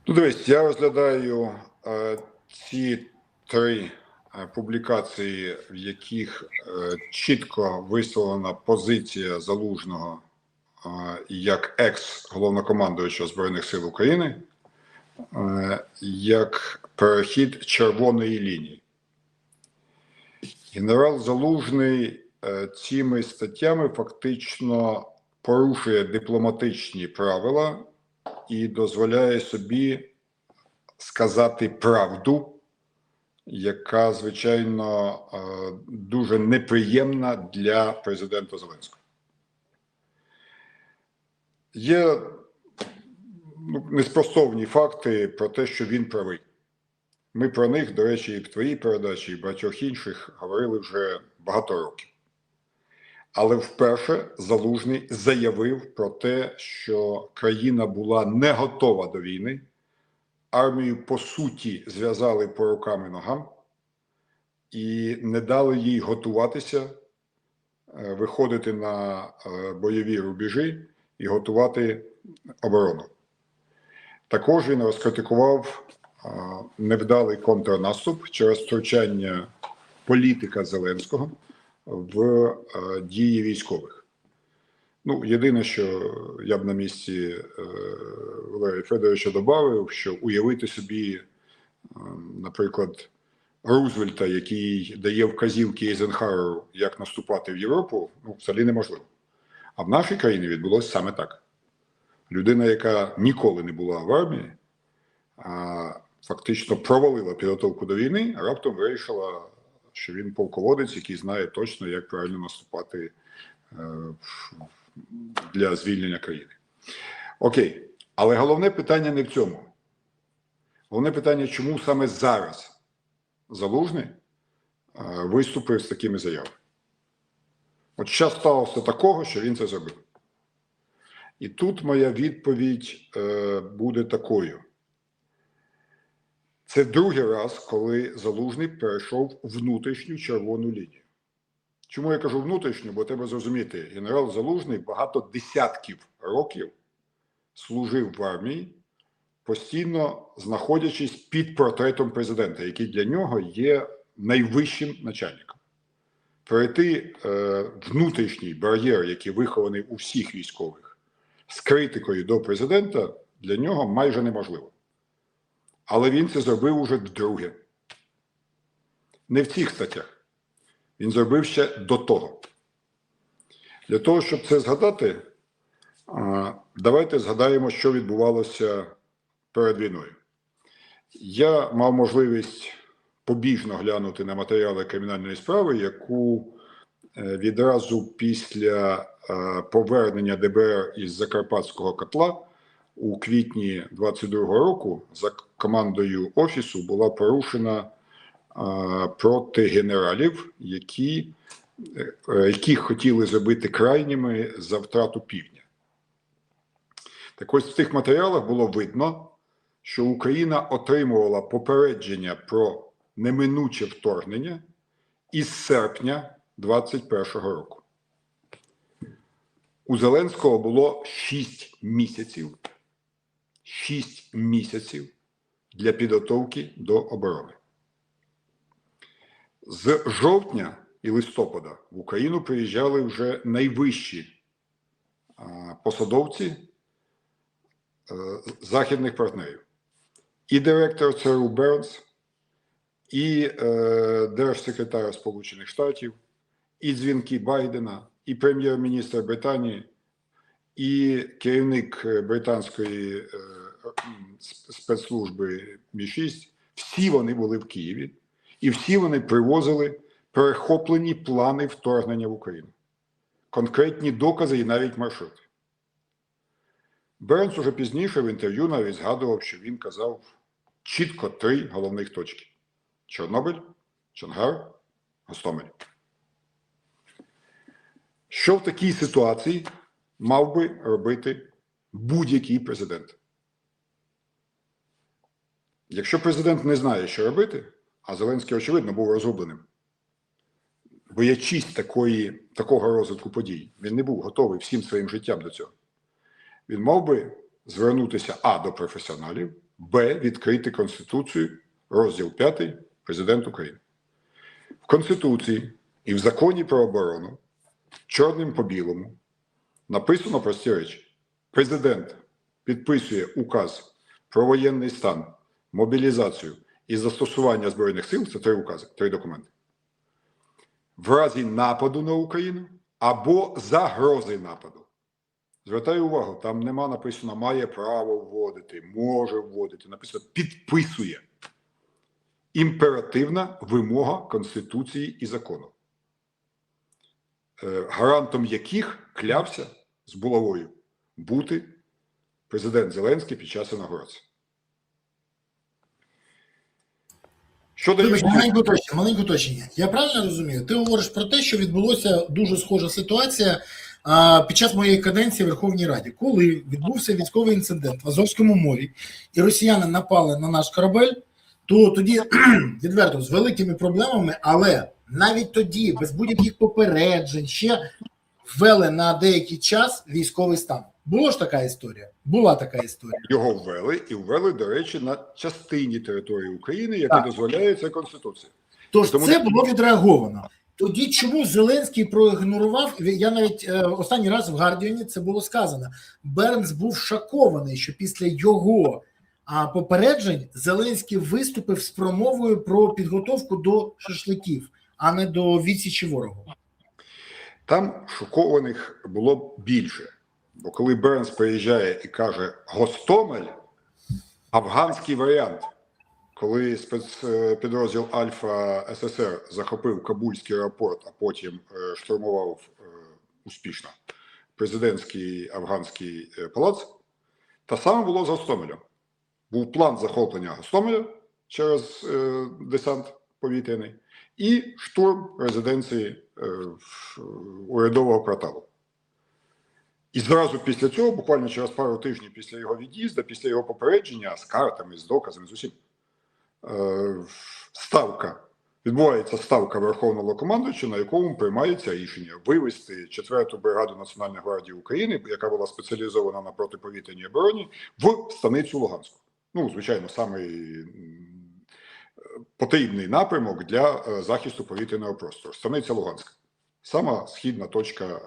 Ну, дивись, я розглядаю ці три публікації, в яких чітко висловлена позиція Залужного як екс-головнокомандуючого Збройних сил України, як перехід червоної лінії. Генерал Залужний цими статтями фактично порушує дипломатичні правила і дозволяє собі сказати правду, яка, звичайно, дуже неприємна для президента Зеленського. Є неспростовні факти про те, що він правий. Ми про них, до речі, і в твоїй передачі, і в багатьох інших говорили вже багато років. Але вперше Залужний заявив про те, що країна була не готова до війни, армію, по суті, зв'язали по рукам і ногам і не дали їй готуватися, виходити на бойові рубежі і готувати оборону. Також він розкритикував невдалий контрнаступ через втручання політика Зеленського в дії військових. Ну, єдине, що я б на місці Валерія Федоровича додав, що уявити собі, наприклад, Рузвельта, який дає вказівки Ейзенхауеру, як наступати в Європу, ну, взагалі неможливо. А в нашій країні відбулося саме так. Людина, яка ніколи не була в армії, фактично провалила підготовку до війни, а раптом вирішила, що він полководець, який знає точно, як правильно наступати для звільнення країни. Окей, але головне питання не в цьому. Головне питання, чому саме зараз Залужний виступив з такими заявами. От що сталося такого, що він це зробив? І тут моя відповідь буде такою. Це другий раз, коли Залужний перейшов внутрішню червону лінію. Чому я кажу внутрішню? Бо треба зрозуміти, генерал Залужний багато десятків років служив в армії, постійно знаходячись під портретом президента, який для нього є найвищим начальником. Перейти внутрішній бар'єр, який вихований у всіх військових, з критикою до президента, для нього майже неможливо. Але він це зробив уже вдруге. Не в цих статтях. Він зробив ще до того. Для того, щоб це згадати, давайте згадаємо, що відбувалося перед війною. Я мав можливість побіжно глянути на матеріали кримінальної справи, яку відразу після повернення ДБР із Закарпатського котла у квітні 22-го року за командою Офісу була порушена проти генералів, яких хотіли зробити крайніми за втрату півдня. Так ось в цих матеріалах було видно, що Україна отримувала попередження про неминуче вторгнення із серпня 21-го року. У Зеленського було 6 місяців для підготовки до оборони. З жовтня і листопада в Україну приїжджали вже найвищі посадовці західних партнерів. І директор ЦРУ Бернс, і держсекретар Сполучених Штатів, і дзвінки Байдена, і прем'єр-міністр Британії, і керівник британської спецслужби Мі-6. Всі вони були в Києві, і всі вони привозили перехоплені плани вторгнення в Україну. Конкретні докази і навіть маршрути. Бернс уже пізніше в інтерв'ю навіть згадував, що він казав чітко 3 головних точки. Чорнобиль, Чонгар, Гостомель. Що в такій ситуації мав би робити будь-який президент? Якщо президент не знає, що робити, а Зеленський, очевидно, був розгубленим, боячись такого розвитку подій, він не був готовий всім своїм життям до цього. Він мав би звернутися до професіоналів, Б. Відкрити Конституцію, розділ 5, Президент України. В Конституції і в Законі про оборону чорним по білому написано прості речі. Президент підписує указ про воєнний стан, мобілізацію і застосування Збройних сил, це 3 укази, 3 документи, в разі нападу на Україну або загрози нападу. Звертаю увагу, там нема написано «має право вводити», «може вводити», написано «підписує». Імперативна вимога Конституції і закону, гарантом яких клявся з булавою бути президент Зеленський під час інаугурації. Маленьке уточнення. Я правильно розумію? Ти говориш про те, що відбулося дуже схожа ситуація під час моєї каденції в Верховній Раді, коли відбувся військовий інцидент в Азовському морі, і росіяни напали на наш корабель, то тоді, відверто, з великими проблемами, але навіть тоді, без будь-яких попереджень, ще ввели на деякий час військовий стан. Була ж така історія? Була така історія. Його ввели, і ввели, до речі, на частині території України, яка дозволяє це Конституція. Тож тому це було відреаговано. Тоді чому Зеленський проігнорував, я навіть останній раз в Гардіані це було сказано, Бернс був шокований, що після його попереджень Зеленський виступив з промовою про підготовку до шашликів, а не до відсічі ворогу. Там шокованих було більше. Бо коли Бернс приїжджає і каже «Гостомель», афганський варіант, коли спецпідрозділ Альфа СССР захопив Кабульський аеропорт, а потім штурмував успішно президентський афганський палац, те саме було з Гостомелем. Був план захоплення Гостомеля через десант повітряний і штурм резиденції урядового кварталу. І зразу після цього, буквально через пару тижнів після його від'їзду, після його попередження з картами, з доказами, з усім, відбувається ставка Верховного командувача, на якому приймається рішення вивести 4-ту бригаду Національної гвардії України, яка була спеціалізована на протиповітряній обороні, в станицю Луганську. Ну, звичайно, самий потрібний напрямок для захисту повітряного простору. Станиця Луганська. Сама східна точка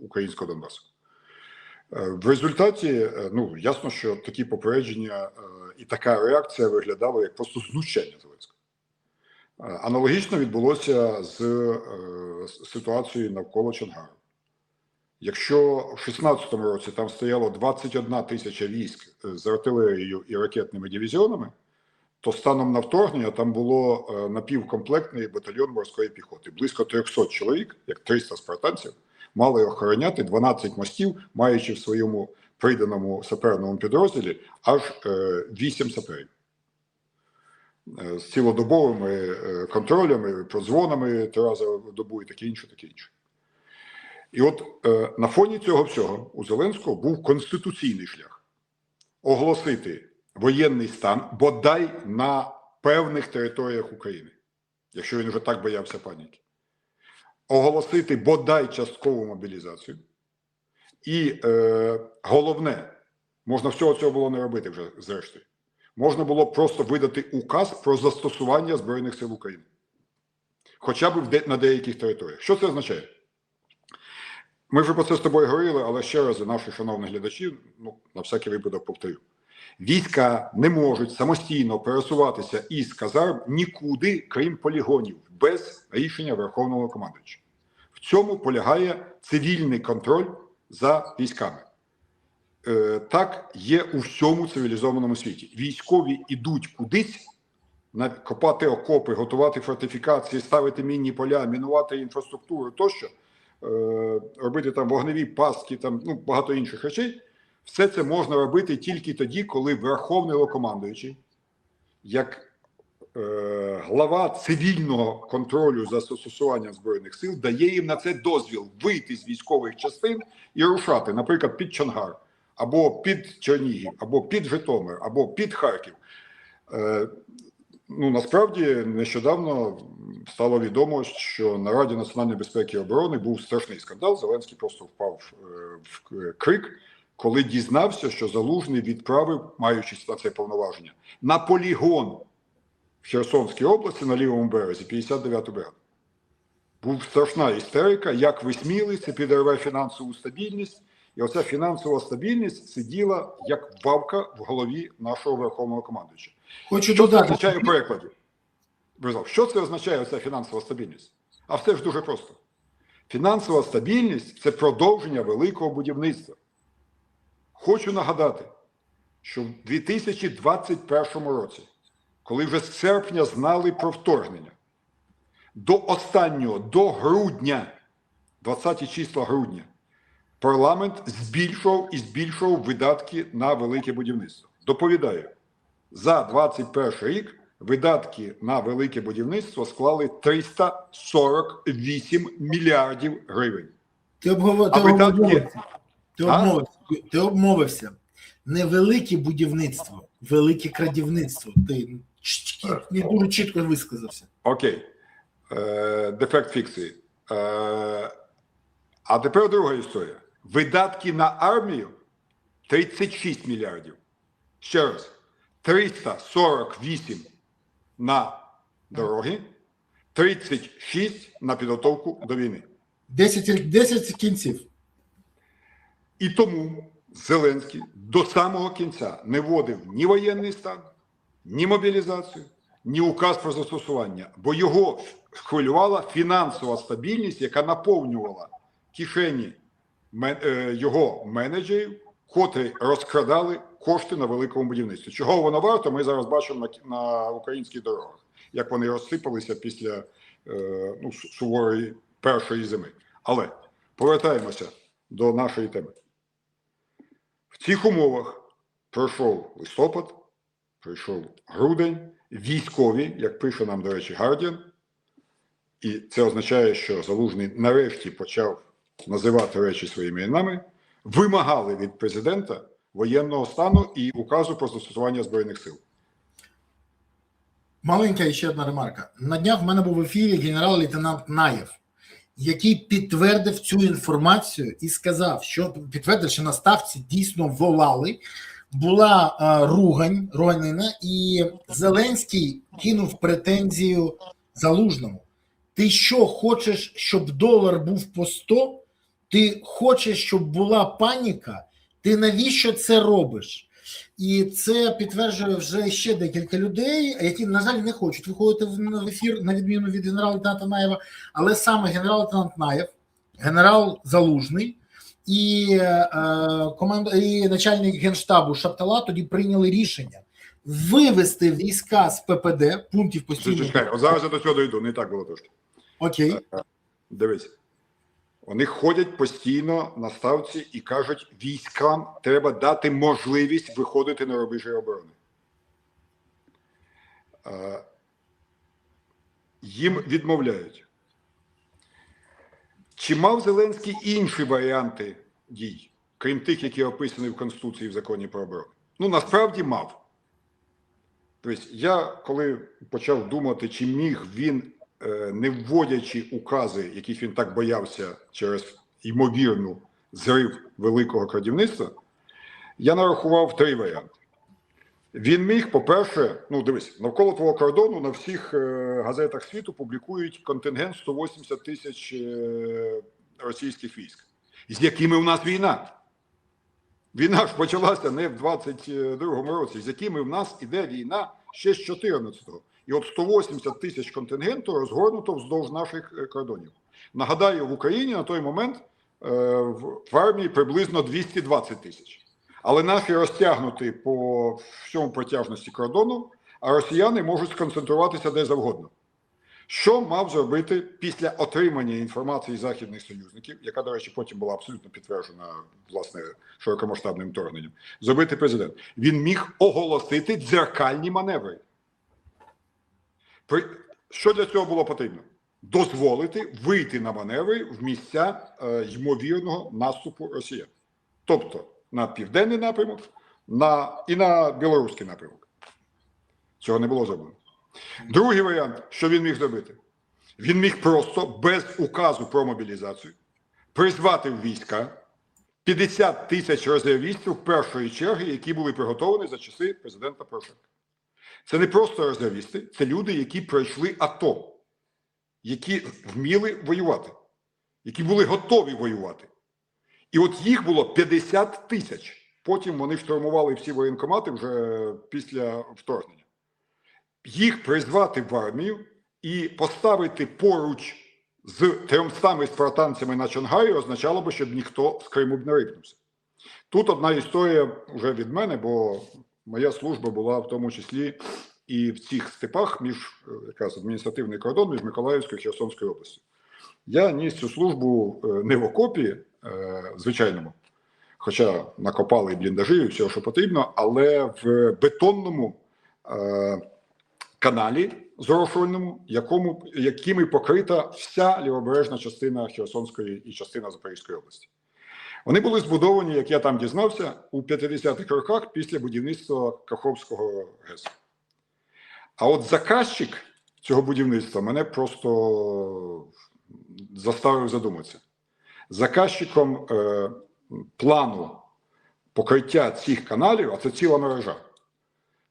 українського Донбасу. В результаті, ну, ясно, що такі попередження і така реакція виглядала як просто знущання Зеленського. Аналогічно відбулося з ситуацією навколо Чонгару. Якщо в 2016 році там стояло 21 тисяча військ з артилерією і ракетними дивізіонами, то станом на вторгнення там було напівкомплектний батальйон морської піхоти. Близько 300 чоловік, як 300 спартанців, мали охороняти 12 мостів, маючи в своєму приданому саперному підрозділі аж 8 саперів. З цілодобовими контролями, прозвонами 3 рази в добу і таке інше, таке інше. І от на фоні цього всього у Зеленського був конституційний шлях оголосити воєнний стан бодай на певних територіях України, якщо він вже так боявся паніки, оголосити бодай часткову мобілізацію. І головне, можна всього цього було не робити вже зрештою, можна було просто видати указ про застосування Збройних сил України. Хоча б на деяких територіях. Що це означає? Ми вже про це з тобою говорили, але ще раз, наші шановні глядачі, ну, на всякий випадок повторю. Війська не можуть самостійно пересуватися із казарм нікуди, крім полігонів, без рішення Верховного командувача. В цьому полягає цивільний контроль за військами. Так є у всьому цивілізованому світі. Військові йдуть кудись, копати окопи, готувати фортифікації, ставити мінні поля, мінувати інфраструктуру тощо, робити там вогневі пастки, там, ну, багато інших речей. Все це можна робити тільки тоді, коли Верховний Головнокомандуючий, як глава цивільного контролю за застосуванням Збройних сил, дає їм на це дозвіл вийти з військових частин і рушати, наприклад, під Чонгар, або під Чернігів, або під Житомир, або під Харків. Ну, насправді, нещодавно стало відомо, що на Раді національної безпеки і оборони був страшний скандал. Зеленський просто впав в крик, коли дізнався, що Залужний відправив, маючись на це повноваження, на полігон в Херсонській області на лівому березі 59-ту бригаду. Був страшна істерика, як висміли, це підірве фінансову стабільність. І оця фінансова стабільність сиділа як вавка в голові нашого верховного командуючого. Хочу Що це додати. означає в перекладі? Що це означає оця фінансова стабільність? А все ж дуже просто. Фінансова стабільність – це продовження великого будівництва. Хочу нагадати, що в 2021 році, коли вже з серпня знали про вторгнення, до грудня, 20 числа грудня, парламент збільшував видатки на велике будівництво. Доповідаю, за 2021 рік видатки на велике будівництво склали 348 мільярдів гривень. Ти обмовився. Не велике будівництво, велике крадівництво. Ти не дуже чітко висказався. Окей. Дефект фікції. А тепер друга історія. Видатки на армію 36 мільярдів. Ще раз. 348 на дороги, 36 на підготовку до війни. 10 кінців. І тому Зеленський до самого кінця не вводив ні воєнний стан, ні мобілізацію, ні указ про застосування, бо його хвилювала фінансова стабільність, яка наповнювала кишені його менеджерів, котрі розкрадали кошти на великому будівництві. Чого воно варто, ми зараз бачимо на українських дорогах, як вони розсипалися після суворої першої зими. Але повертаємося до нашої теми. В цих умовах пройшов листопад, пройшов грудень, військові, як пише нам, до речі, Guardian, і це означає, що Залужний нарешті почав називати речі своїми іменами, вимагали від президента воєнного стану і указу про застосування Збройних сил. Маленька ще одна ремарка. На днях в мене був в ефірі генерал-лейтенант Наєв, який підтвердив цю інформацію і сказав, що підтвердив, що на ставці дійсно волали, була руганина, і Зеленський кинув претензію Залужному. Ти що, хочеш, щоб долар був по 100? Ти хочеш, щоб була паніка? Ти навіщо це робиш? І це підтверджує вже ще декілька людей, які, на жаль, не хочуть виходити в ефір, на відміну від генерала-лейтенанта Наєва, але саме генерал-лейтенант Наєв, генерал Залужний і начальник Генштабу Шаптала тоді прийняли рішення вивести війська з ППД, пунктів постійного... Чекай, зараз я до цього дойду, не так було трошки. Окей. Дивись. Вони ходять постійно на ставці і кажуть, військам треба дати можливість виходити на рубежі оборони. Їм відмовляють. Чи мав Зеленський інші варіанти дій, крім тих, які описані в Конституції і в Законі про оборону? Ну, насправді мав. Тобто, я, коли почав думати, чи міг він, не вводячи укази, яких він так боявся через ймовірну зрив великого крадівництва, я нарахував 3 варіанти. Він міг, по-перше, дивись, навколо твого кордону на всіх газетах світу публікують контингент 180 тисяч російських військ. З якими в нас війна? Війна ж почалася не в 22-му році, з якими в нас іде війна ще з 14-го. І от 180 тисяч контингенту розгорнуто вздовж наших кордонів. Нагадаю, в Україні на той момент в армії приблизно 220 тисяч. Але наші розтягнуті по всьому протяжності кордону, а росіяни можуть сконцентруватися де завгодно. Що мав зробити після отримання інформації західних союзників, яка, до речі, потім була абсолютно підтверджена, власне, широкомасштабним вторгненням, зробити президент? Він міг оголосити дзеркальні маневри. Що для цього було потрібно? Дозволити вийти на маневри в місця ймовірного наступу росіян. Тобто на південний напрямок і на білоруський напрямок. Цього не було зроблено. Другий варіант, що він міг зробити? Він міг просто без указу про мобілізацію призвати в війська 50 тисяч резервістів першої черги, які були приготовані за часи президента Порошенка. Це не просто резервісти, це люди, які пройшли АТО, які вміли воювати, які були готові воювати. І от їх було 50 тисяч. Потім вони штурмували всі воєнкомати вже після вторгнення. Їх призвати в армію і поставити поруч з 300 спартанцями на Чонгайі означало б, щоб ніхто з Криму б не рипнувся. Тут одна історія вже від мене, бо моя служба була в тому числі і в цих степах між якраз адміністративний кордон між Миколаївською і Херсонською областю. Я ніс цю службу не в окопі звичайному, хоча накопали бліндажі і все, що потрібно, але в бетонному каналі зрошувальному, якими покрита вся лівобережна частина Херсонської і частина Запорізької області. Вони були збудовані, як я там дізнався, у 50-х роках після будівництва Каховського ГЕС. А от заказчик цього будівництва мене просто заставив задуматися. Заказчиком плану покриття цих каналів, а це ціла мережа,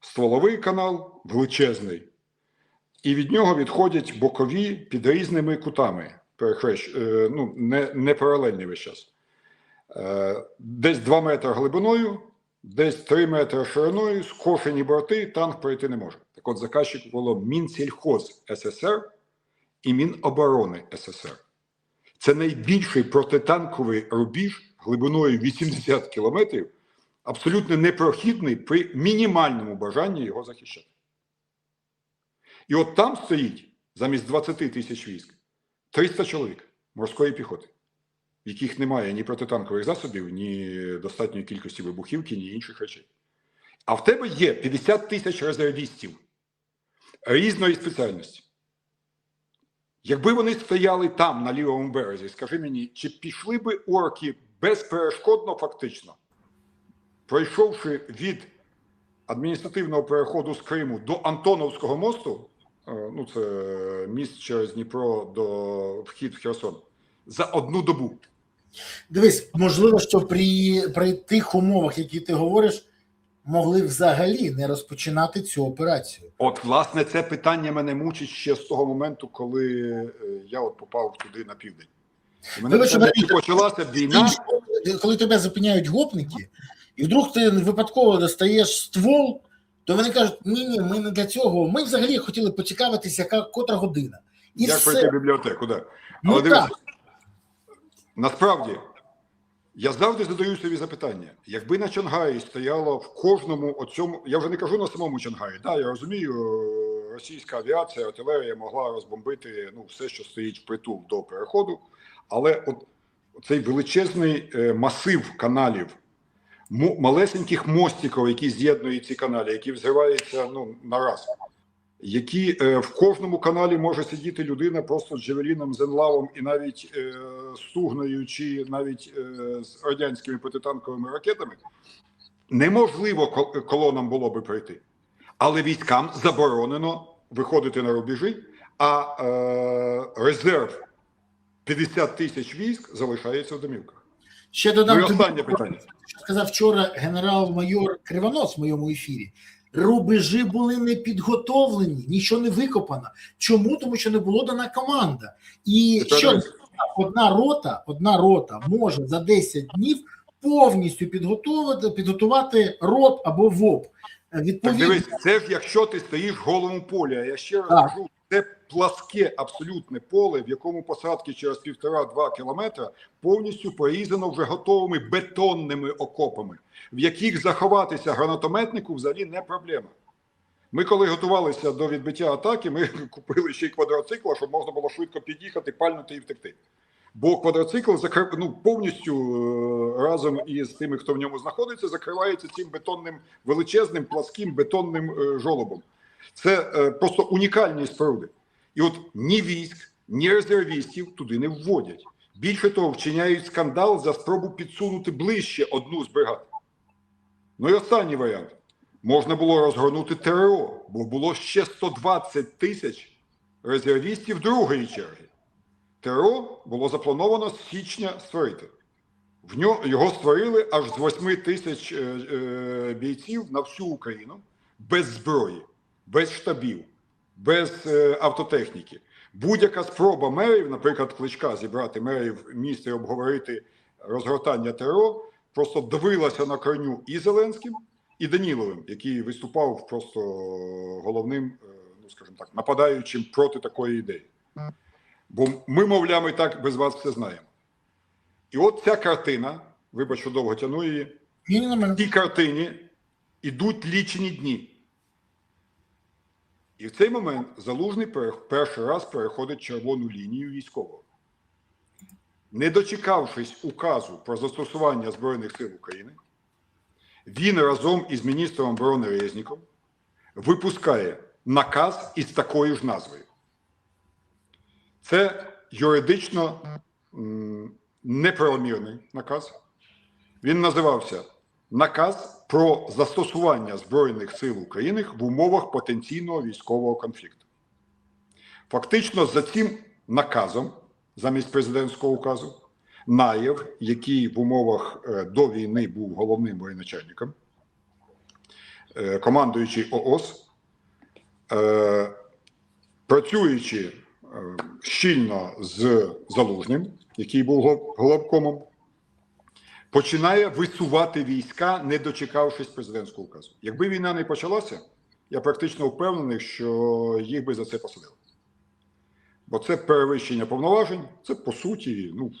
стволовий канал величезний, і від нього відходять бокові під різними кутами, не паралельні весь час. Десь 2 метри глибиною, десь 3 метри шириною, скошені борти, танк пройти не може. Так от заказчик було Мінсільхоз СССР і Міноборони СССР. Це найбільший протитанковий рубіж глибиною 80 кілометрів, абсолютно непрохідний при мінімальному бажанні його захищати. І от там стоїть, замість 20 тисяч військ, 300 чоловік морської піхоти, в яких немає ні протитанкових засобів, ні достатньої кількості вибухівки, ні інших речей. А в тебе є 50 тисяч резервістів різної спеціальності. Якби вони стояли там, на лівому березі, скажи мені, чи пішли би орки безперешкодно фактично, пройшовши від адміністративного переходу з Криму до Антоновського мосту, це міст через Дніпро до вхід в Херсон, за 1 добу? Дивись, можливо, що при тих умовах, які ти говориш, могли взагалі не розпочинати цю операцію. От, власне, це питання мене мучить ще з того моменту, коли я попав туди на південь. І мене почалася війна. Коли тебе зупиняють гопники, і вдруг ти випадково достаєш ствол, то вони кажуть, ні, ми не для цього, ми взагалі хотіли поцікавитися, котра година. І як все. пройти в бібліотеку, так. Але дивіться, насправді, я завжди задаю собі запитання, якби на Чонгаї стояло в кожному оцьому, я вже не кажу на самому Чонгаї, я розумію, російська авіація, артилерія могла розбомбити все, що стоїть впритул до переходу, але от цей величезний масив каналів, малесеньких мостиків, які з'єднують ці канали, які взриваються на раз, які в кожному каналі може сидіти людина просто з Джавеліном, Зенлавом і навіть Стугною чи навіть з радянськими протитанковими ракетами, неможливо колонам було би пройти. Але військам заборонено виходити на рубежі, а резерв 50 тисяч військ залишається в домівках. Ще додам останнє питання. Що сказав вчора генерал-майор Кривонос в моєму ефірі. Рубежі були не підготовлені, нічого не викопано. Чому? Тому що не було дана команда. І що одна рота може за 10 днів повністю підготувати рот або ВОП. Так дивись, це ж якщо ти стоїш в голому полі, а я ще раз кажу, це пласке абсолютне поле, в якому посадки через 1,5-2 кілометра повністю порізано вже готовими бетонними окопами, в яких заховатися гранатометнику взагалі не проблема. Ми коли готувалися до відбиття атаки, ми купили ще й квадроцикла, щоб можна було швидко під'їхати, пальнути і втекти. Бо квадроцикл повністю разом із тими, хто в ньому знаходиться, закривається цим бетонним, величезним, пласким бетонним жолобом. Це просто унікальні споруди. І от ні військ, ні резервістів туди не вводять. Більше того, вчиняють скандал за спробу підсунути ближче одну з бригад. Ну і останній варіант. Можна було розгорнути ТРО, бо було ще 120 тисяч резервістів другої черги. ТРО було заплановано з січня створити. Його створили аж з 8 тисяч бійців на всю Україну, без зброї, без штабів, без автотехніки. Будь-яка спроба мерів, наприклад, Кличка, зібрати мерів міста і обговорити розгортання ТРО, просто дивилася на корню і Зеленським, і Даніловим, який виступав просто головним, ну скажімо так, нападаючим проти такої ідеї. Бо ми, мовляв, і так без вас все знаємо. І от ця картина, вибач, що довго тяну її, в цій картині йдуть лічені дні. І в цей момент Залужний перший раз переходить червону лінію військового. Не дочекавшись указу про застосування Збройних сил України, він разом із міністром оборони Резніком випускає наказ із такою ж назвою. Це юридично неправомірний наказ. Він називався «Наказ про застосування Збройних сил України в умовах потенційного військового конфлікту». Фактично за цим наказом, замість президентського указу, Наєв, який в умовах до війни був головним воєначальником, командуючий ООС, працюючи щільно з Залужним, який був головкомом, починає висувати війська, не дочекавшись президентського указу. Якби війна не почалася, я практично впевнений, що їх би за це посадили. Бо це перевищення повноважень, це, по суті, ну,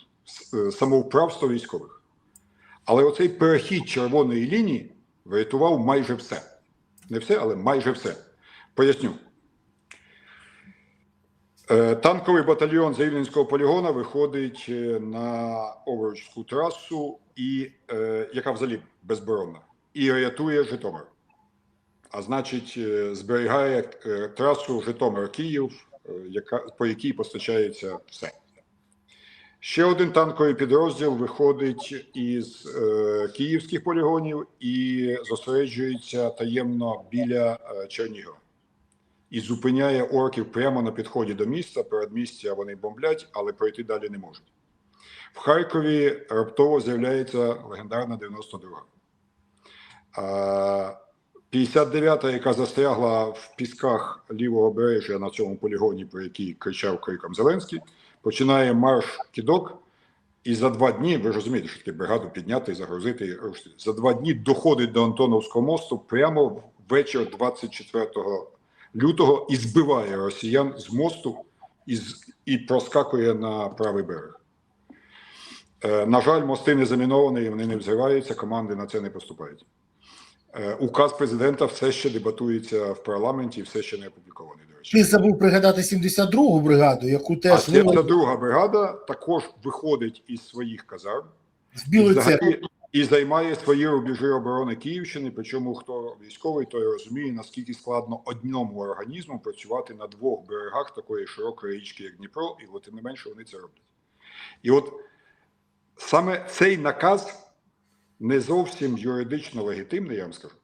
самовправство військових. Але оцей перехід червоної лінії врятував майже все. Не все, але майже все. Поясню. Танковий батальйон з Рівненського полігону виходить на Овруцьку трасу, яка взагалі безборонна, і рятує Житомир. А значить, зберігає трасу Житомир-Київ, по якій постачається все. Ще один танковий підрозділ виходить із київських полігонів і зосереджується таємно біля Чернігова. І зупиняє орків прямо на підході до міста, передмістя вони бомблять, але пройти далі не можуть. В Харкові раптово з'являється легендарна 92-га. 59-та, яка застрягла в пісках лівого бережжя на цьому полігоні, про який кричав криком Зеленський, починає марш кидок, і за 2 дні, ви ж розумієте, що таке бригаду підняти, загрузити і рушити, за 2 дні доходить до Антоновського мосту прямо ввечері 24 лютого і збиває росіян з мосту і проскакує на правий берег. На жаль, мости не заміновані, вони не взриваються, команди на це не поступають. Указ президента все ще дебатується в парламенті, все ще не опублікований, до речі. Ти забув пригадати 72-гу бригаду, яку теж... А 72-га бригада також виходить із своїх казарм з Білої Церкви і займає свої рубежі оборони Київщини, причому хто військовий, той розуміє, наскільки складно одному організму працювати на 2 берегах такої широкої річки, як Дніпро, і тим не менше вони це роблять. І от саме цей наказ не зовсім юридично легітимний, я вам скажу,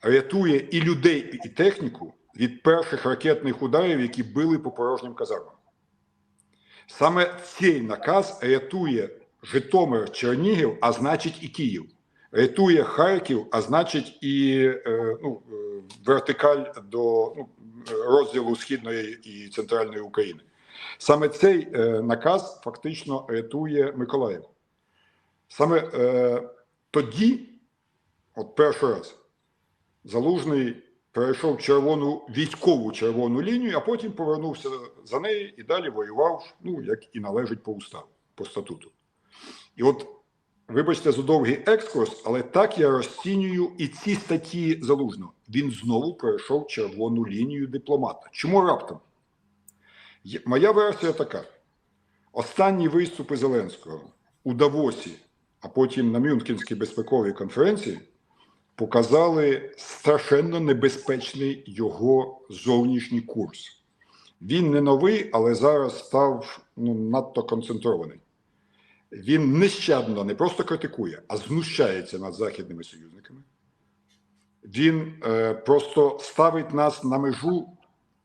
рятує і людей, і техніку від перших ракетних ударів, які били по порожнім казармам. Саме цей наказ рятує Житомир, Чернігів, а значить і Київ. Рятує Харків, а значить і вертикаль до розділу Східної і Центральної України. Саме цей наказ фактично рятує Миколаїв. Саме тоді, от перший раз, Залужний перейшов військову червону лінію, а потім повернувся за неї і далі воював, як і належить по уставу, по статуту. І от, вибачте за довгий екскурс, але так я розцінюю і ці статті Залужного. Він знову перейшов червону лінію дипломата. Чому раптом? Моя версія така. Останні виступи Зеленського у Давосі, а потім на Мюнхенській безпековій конференції, показали страшенно небезпечний його зовнішній курс. Він не новий, але зараз став надто концентрований. Він нещадно не просто критикує, а знущається над західними союзниками. Він просто ставить нас на межу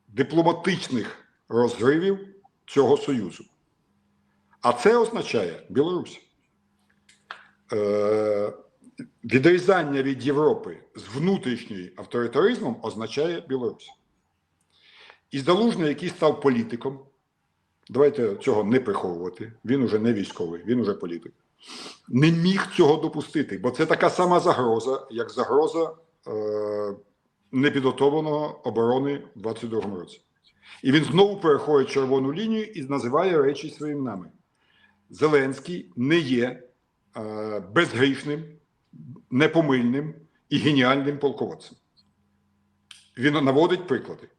дипломатичних розривів цього союзу. А це означає Білорусь. відрізання від Європи з внутрішньою авторитаризмом означає Білорусь. І Залужний, який став політиком, давайте цього не приховувати, він уже не військовий, він уже політик, не міг цього допустити, бо це така сама загроза, як загроза непідготовленого оборони в 22-му році. І він знову переходить червону лінію і називає речі своїм іменами. Зеленський не є безгрішним, непомильним і геніальним полководцем. Він наводить приклади.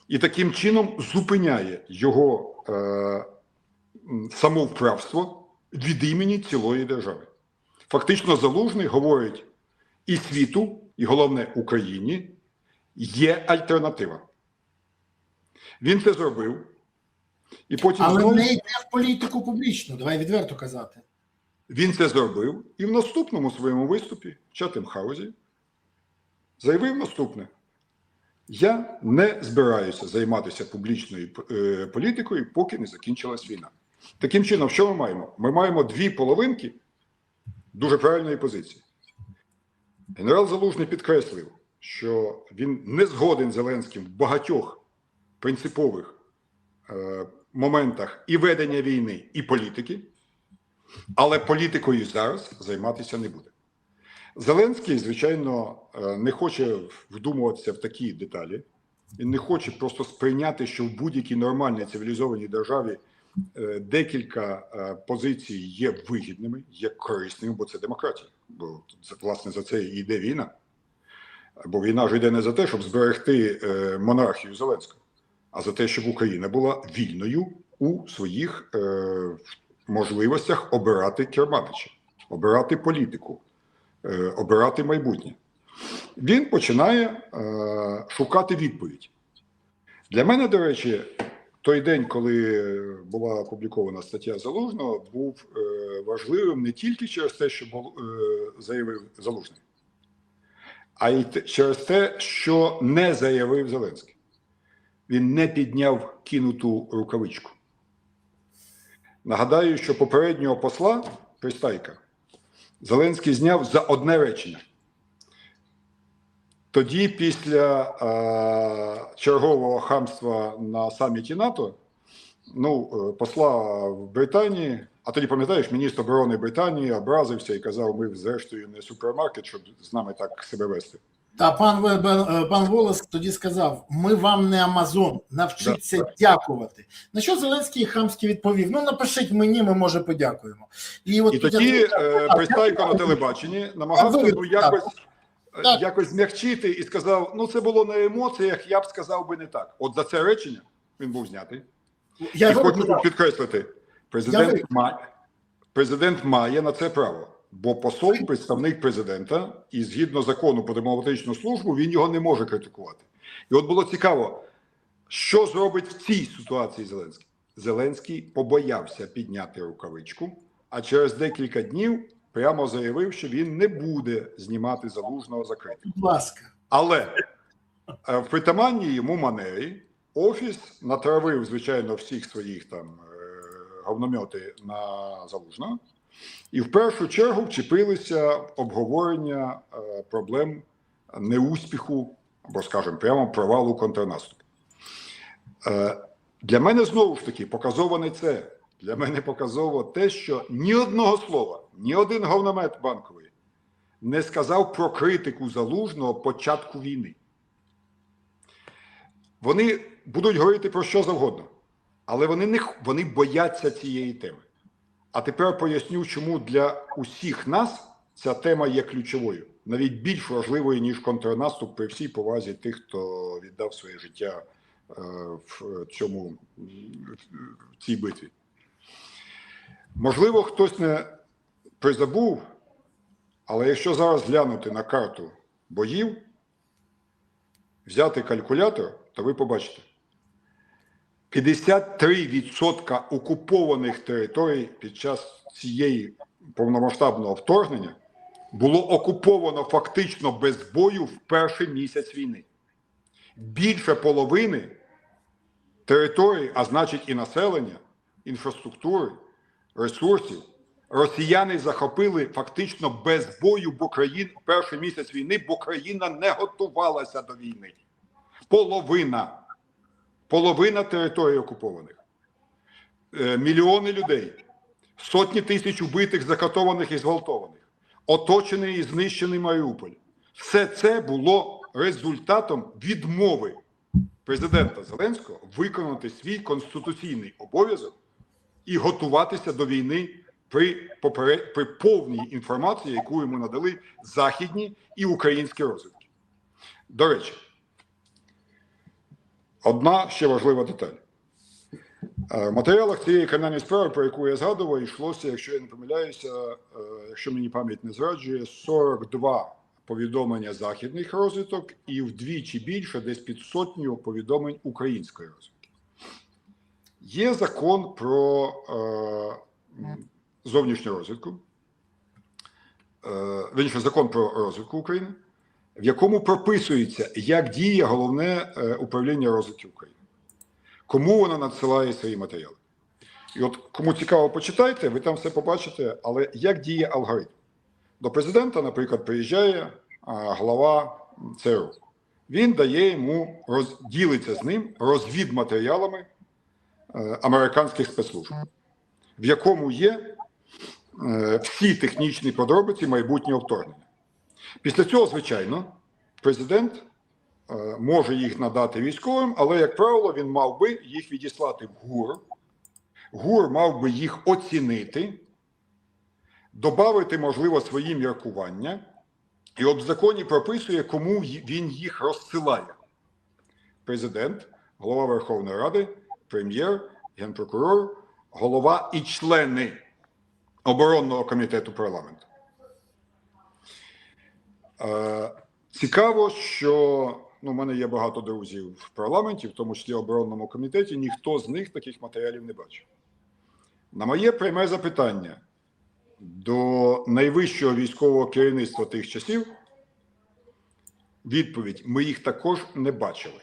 І таким чином зупиняє його самовправство від імені цілої держави. Фактично Залужний говорить і світу, і головне Україні, є альтернатива. Він це зробив. І потім Але знову... не йде в політику публічну, давай відверто казати. Він це зробив і в наступному своєму виступі в Чатем-хаузі заявив наступне. Я не збираюся займатися публічною політикою, поки не закінчилась війна. Таким чином, що ми маємо? Ми маємо дві половинки дуже правильної позиції. Генерал Залужний підкреслив, що він не згоден з Зеленським в багатьох принципових моментах і ведення війни, і політики, але політикою зараз займатися не буде. Зеленський, звичайно, не хоче вдумуватися в такі деталі. Він не хоче просто сприйняти, що в будь-якій нормальній цивілізованій державі декілька позицій є вигідними, є корисними, бо це демократія. Бо, власне, за це і йде війна. Бо війна ж йде не за те, щоб зберегти монархію Зеленського, а за те, щоб Україна була вільною у своїх можливостях обирати керманича, обирати політику, обирати майбутнє. Він починає шукати відповідь. Для мене, до речі, той день, коли була опублікована стаття Залужного, був важливим не тільки через те, що заявив Залужний, а й через те, що не заявив Зеленський. Він не підняв кинуту рукавичку. Нагадаю, що попереднього посла, Пристайка, Зеленський зняв за одне речення. Тоді, після чергового хамства на саміті НАТО, посла в Британії, а тоді, пам'ятаєш, міністр оборони Британії образився і казав, ми зрештою не супермаркет, щоб з нами так себе вести. Та пан Волос тоді сказав, ми вам не Амазон, навчіться дякувати. На що Зеленський хамський відповів, напишіть мені, ми, може, подякуємо. І тоді Пристайко на телебаченні намагався якось змягчити і сказав, це було на емоціях, я б сказав би не так. От за це речення він був знятий. І хочу підкреслити, президент має на це право. Бо посол – представник президента, і згідно закону про дипломатичну службу, він його не може критикувати. І от було цікаво, що зробить в цій ситуації Зеленський. Зеленський побоявся підняти рукавичку, а через декілька днів прямо заявив, що він не буде знімати Залужного за критику. Будь ласка. Але в притаманній йому манері Офіс натравив, звичайно, всіх своїх там говномети на Залужного. І в першу чергу вчепилися обговорення проблем неуспіху, або, скажімо, прямо провалу контрнаступу. Для мене, знову ж таки, показово не це. Для мене показово те, що ні одного слова, ні один говномет Банковий не сказав про критику Залужного початку війни. Вони будуть говорити про що завгодно, але вони бояться цієї теми. А тепер поясню, чому для усіх нас ця тема є ключовою. Навіть більш важливою, ніж контрнаступ при всій повазі тих, хто віддав своє життя в цій битві. Можливо, хтось не призабув, але якщо зараз глянути на карту боїв, взяти калькулятор, то ви побачите. 53% окупованих територій під час цієї повномасштабного вторгнення було окуповано фактично без бою в перший місяць війни. Більше половини територій, а значить і населення, інфраструктури, ресурсів, Росіяни захопили фактично без бою перший місяць війни, бо країна не готувалася до війни. Половина територій окупованих. Мільйони людей. Сотні тисяч убитих, закатованих і зґвалтованих. Оточений і знищений Маріуполь. Все це було результатом відмови президента Зеленського виконати свій конституційний обов'язок і готуватися до війни при повній інформації, яку йому надали західні і українські розвідки. До речі, одна ще важлива деталь. В матеріалах цієї кримінальної справи, про яку я згадував, йшлося, якщо я не помиляюся, якщо мені пам'ять не зраджує, 42 повідомлення західних розвиток і вдвічі більше, десь під сотню повідомлень української розвитки. Є закон про зовнішню розвідку, вірніше, закон про розвідку України, в якому прописується, як діє головне управління розвідки України. Кому вона надсилає свої матеріали. І от кому цікаво, почитайте, ви там все побачите, але як діє алгоритм. До президента, наприклад, приїжджає глава ЦРУ. Він дає йому, ділиться з ним розвідматеріалами американських спецслужб, в якому є всі технічні подробиці майбутнього вторгнення. Після цього, звичайно, президент може їх надати військовим, але, як правило, він мав би їх відіслати в ГУР. ГУР мав би їх оцінити, додати, можливо, свої міркування, і от в законі прописує, кому він їх розсилає. Президент, голова Верховної Ради, прем'єр, генпрокурор, голова і члени оборонного комітету парламенту. Цікаво, що в мене є багато друзів в парламенті, в тому числі в оборонному комітеті, ніхто з них таких матеріалів не бачив. На моє пряме запитання до найвищого військового керівництва тих часів, відповідь: ми їх також не бачили.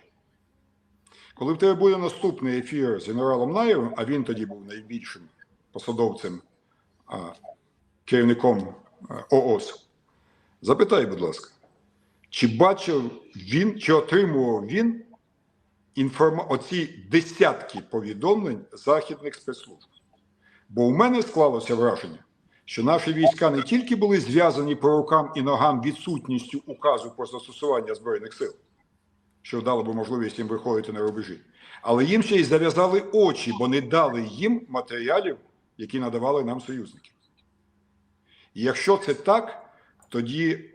Коли в тебе буде наступний ефір з генералом Наєвим, а він тоді був найбільшим посадовцем, керівником ООС, запитай, будь ласка, чи бачив він, чи отримував він оці десятки повідомлень західних спецслужб? Бо у мене склалося враження, що наші війська не тільки були зв'язані по рукам і ногам відсутністю указу про застосування Збройних сил, що дало би можливість їм виходити на рубежі, але їм ще й зав'язали очі, бо не дали їм матеріалів, які надавали нам союзники. І якщо це так, тоді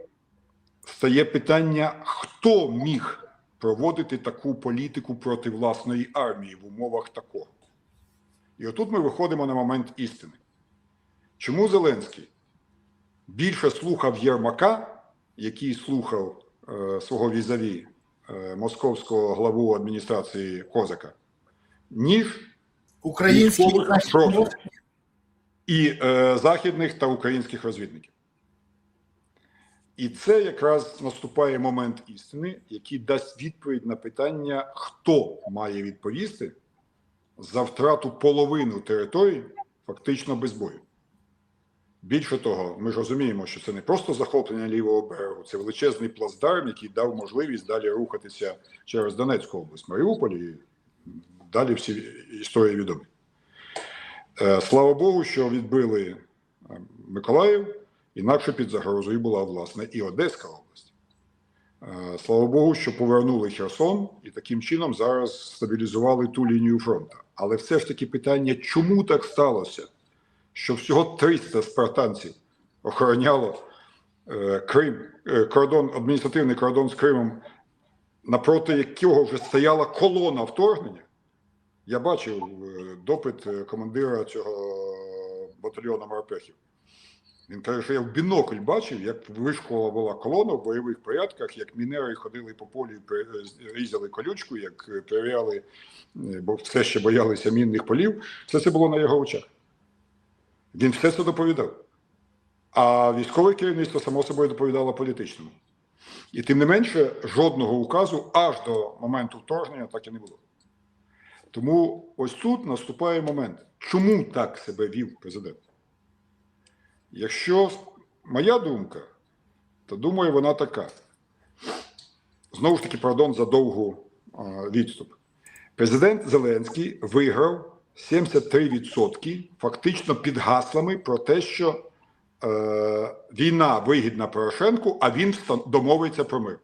стає питання, хто міг проводити таку політику проти власної армії в умовах такого. І отут ми виходимо на момент істини. Чому Зеленський більше слухав Єрмака, який слухав свого візаві, московського главу адміністрації Козака, ніж українських і західних та українських розвідників? І це якраз наступає момент істини, який дасть відповідь на питання, хто має відповісти за втрату половини території фактично без бою. Більше того, ми ж розуміємо, що це не просто захоплення лівого берегу, це величезний плацдарм, який дав можливість далі рухатися через Донецьку область, Маріуполь, і далі всі історії відомі. Слава Богу, що відбили Миколаїв, інакше під загрозою була, власне, і Одеська область. Слава Богу, що повернули Херсон і таким чином зараз стабілізували ту лінію фронту. Але все ж таки питання, чому так сталося, що всього 300 спартанців охороняло Крим, адміністративний кордон з Кримом, напроти якого вже стояла колона вторгнення. Я бачив допит командира цього батальйону морпехів. Він каже, що я в бінокль бачив, як вишкола була колона в бойових порядках, як мінери ходили по полі, різали колючку, як перевіряли, бо все ще боялися мінних полів. Все це було на його очах. Він все це доповідав. А військове керівництво, само собою, доповідало політичному. І тим не менше, жодного указу аж до моменту вторгнення так і не було. Тому ось тут наступає момент, чому так себе вів президент. Якщо моя думка, то думаю, вона така. Знову ж таки, пардон за довгу відступ. Президент Зеленський виграв 73% фактично під гаслами про те, що війна вигідна Порошенку, а він домовиться про мир.